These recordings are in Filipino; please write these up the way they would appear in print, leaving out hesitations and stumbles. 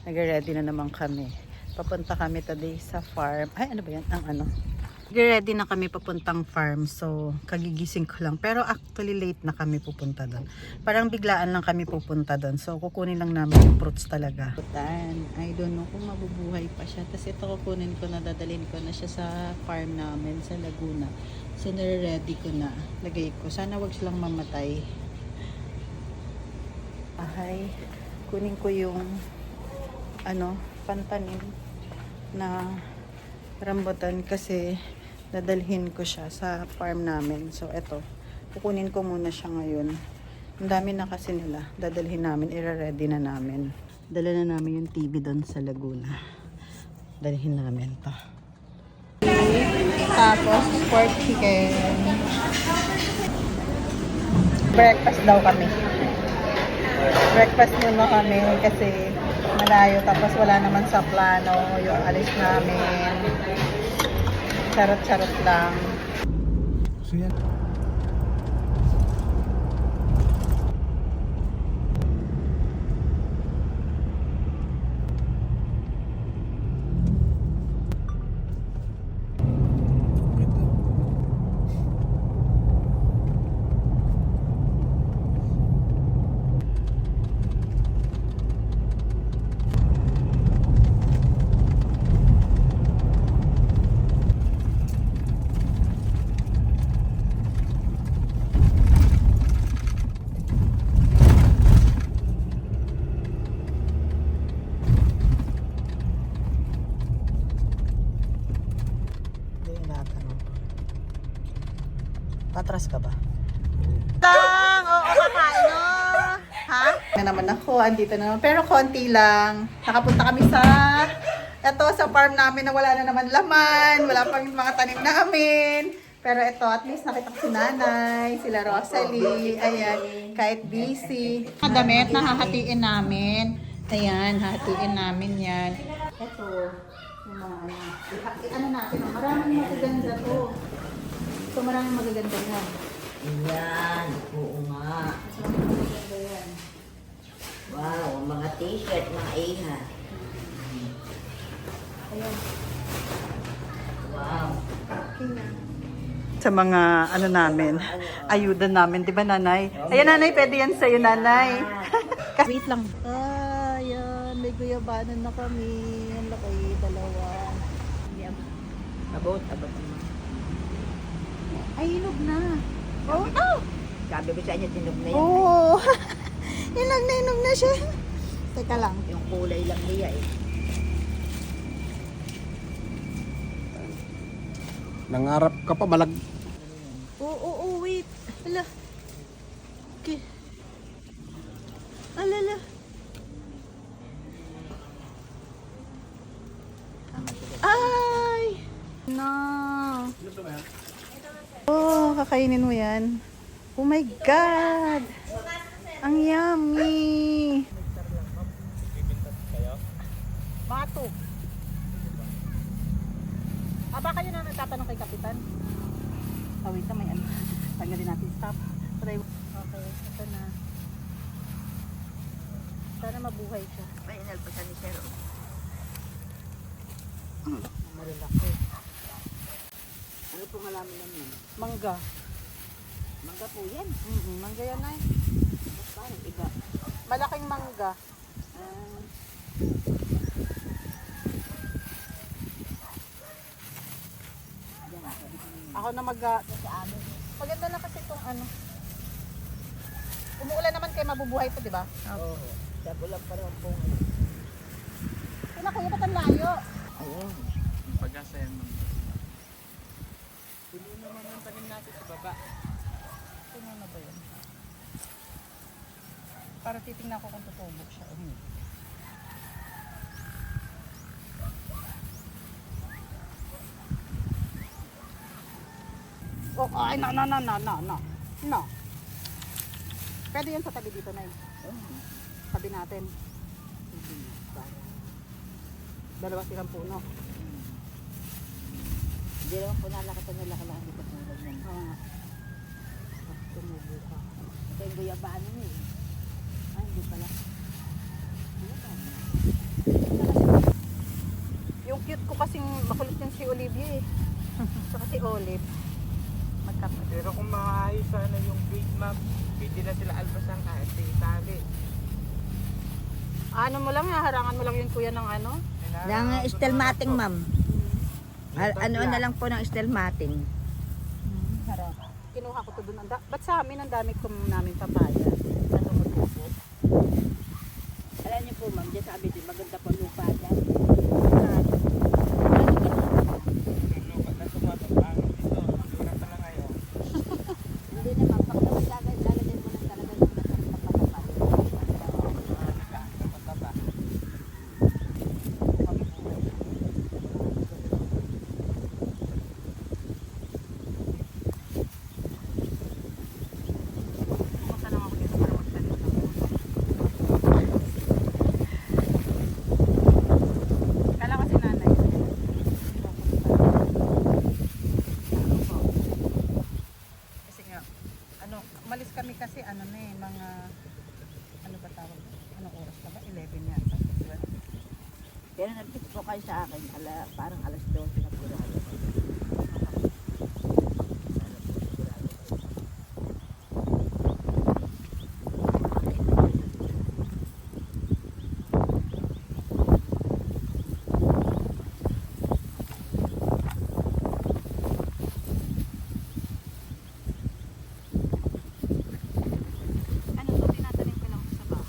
Nag-ready na naman kami. Papunta kami today sa farm. Ay, ano ba yan? Ang ano? Nag-ready na kami papuntang farm. So, kagigising ko lang. Pero actually late na kami pupunta doon. Parang biglaan lang kami pupunta doon. So, kukunin lang namin yung fruits talaga. I don't know kung mabubuhay pa siya. Tapos ito kukunin ko na, dadalhin ko na siya sa farm namin sa Laguna. So, nare-ready ko na. Lagay ko. Sana wag silang mamatay. Ahay. Kunin ko yung pantanim na rambutan kasi dadalhin ko siya sa farm namin. So, eto. Kukunin ko muna siya ngayon. Ang dami na kasi nila. Dadalhin namin. Ira-ready na namin. Dala na namin yung TV doon sa Laguna. Dalhin namin to. Tapos, pork chicken. Breakfast daw kami. Breakfast muna kami kasi malayo. Tapos wala naman sa plano yung alis namin. Charot-charot lang. So yan. Patras ka ba? Tang! Oo, kakain no! Ha? Na naman ako, andito na naman. Pero konti lang. Nakapunta kami sa farm namin na wala na naman laman. Wala pang mga tanim namin. Pero ito, at least nakita ko si nanay, sila Rosalie. Ayan, kahit busy. Damit na hahatiin namin. Ayan, hahatiin namin yan. Ito, yung mga ano natin, maraming magaganda to. So, maraming magaganda yan. Yan, oo nga. So, magaganda yan. Wow, mga t-shirt, mga iha. Ayan. Wow. Okay na. Sa mga namin, ayuda namin, di ba nanay? Ayan nanay, pwede yan sa'yo nanay. Wait lang. Ayan, may guyabanan na kami. Ang laki, dalawa. Abot. Ay, hinog na. Oh, no! Sabi ko sa inyo, tinog na yan. Oo. Hinog na siya. Teka lang. Yung kulay lang niya eh. Nangarap ka pa balag. Oo, wait. Ala. Okay. Alala. Ay! No. Oh, kakainin mo yan. Oh my God! Ang yummy! Bato. Baka yun ang nagtatanong kay Kapitan. Wait na, may ano. Tanggalin natin. Stop. Try. Okay, ito na. Sana mabuhay siya. May inalpasan ni Sir. Marilaki. Ano pong alaman naman? Mangga. Mangga po yan. Mangga yan ay. Parang iba. Malaking mangga. Ako na maganda na kasi itong ano. Umuulan naman kayo mabubuhay ito, di ba? Oo. Sabi lang pa rin po. Kaya kuya, ba't ang layo? Ayun. Pag-asa yan naman. Tuloy naman ang tanim natin sa baba. Ano na ba yun? Para titingnan ko kung tutubog siya. Oh, ay, no. Pwede yan sa tabi dito na yun. Tabi natin. Dalawa silang puno. Hindi naman po nalakatan na lakalaan. Hindi pa tulad yan. Tumubo ka. Ito yung guyabaan niya eh. Ay, hindi pala. Guyabaan. kasing makulit yan si Olivia eh. Saka si Olive. Magkapatid. Pero kung maayos sana yung gate map, pwede na sila albasan kahit sa Itali. Ano mo lang, harangan mo lang yung kuya ng ano? Ng stelmating, ma'am. Ano na lang po ng stelmating. Harap. Kinuha ko to doon. Ba't sa amin ang dami ko namin papaya? Ano mo po? Alam niyo po, ma'am, dyan sabi din, maganda po lupa dyan. Lupa na tumatapang dito. Dura pa na ngayon. Hindi naman, pag lalagyan mo ng talaga ng masarap na patapal. Napataba. Pumunta lang ako dito para magtanim ng puso. Kala ko si nanay. Kasi nga, ano, umalis kami kasi ano na eh, mga, ano ba tawag? Anong oras na ba? 11 yata. Diba? Pero nag-text po kayo sa akin, parang alas 12 na puro. Ano to, tinatanim ko lang sa bahay.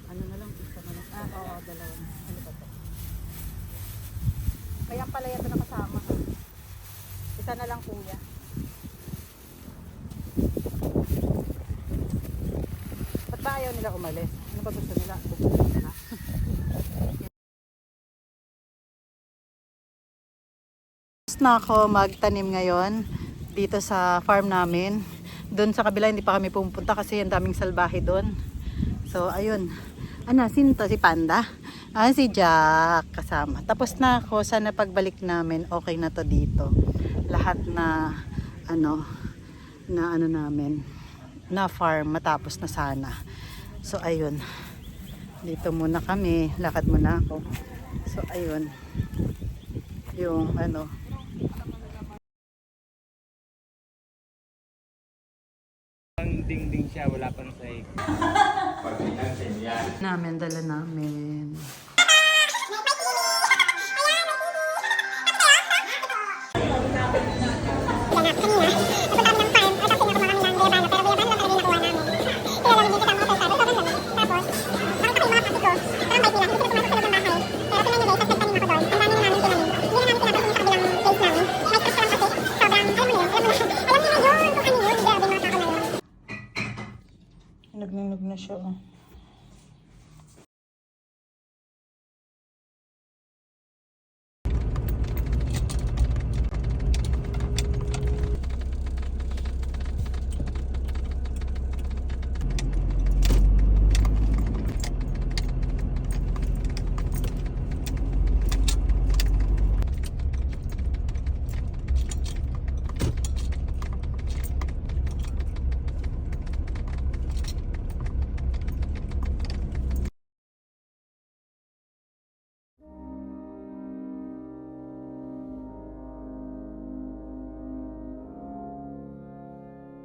Ano na lang, isa na lang. Ah, oo, dalawa na. Ano ba to? Kaya ang palaya ito nakasama. Ha? Isa na lang kuya. Ba't ba ayaw nila umalis? Ano ba gusto nila? Pupunta na. Tapos na ako magtanim ngayon dito sa farm namin. Doon sa kabila hindi pa kami pumunta kasi ang daming salbahe doon. So ayun. Ano, sino to? Si Panda? Ah, si Jack kasama. Tapos na ako. Sana pagbalik namin okay na to dito. Lahat na ano namin na farm matapos na sana. So ayun. Dito muna kami. Lakad muna ako. So ayun. Yung ano Ang ding-ding siya, wala pang say. namin, dala namin. Nagnunog na siya. Oh.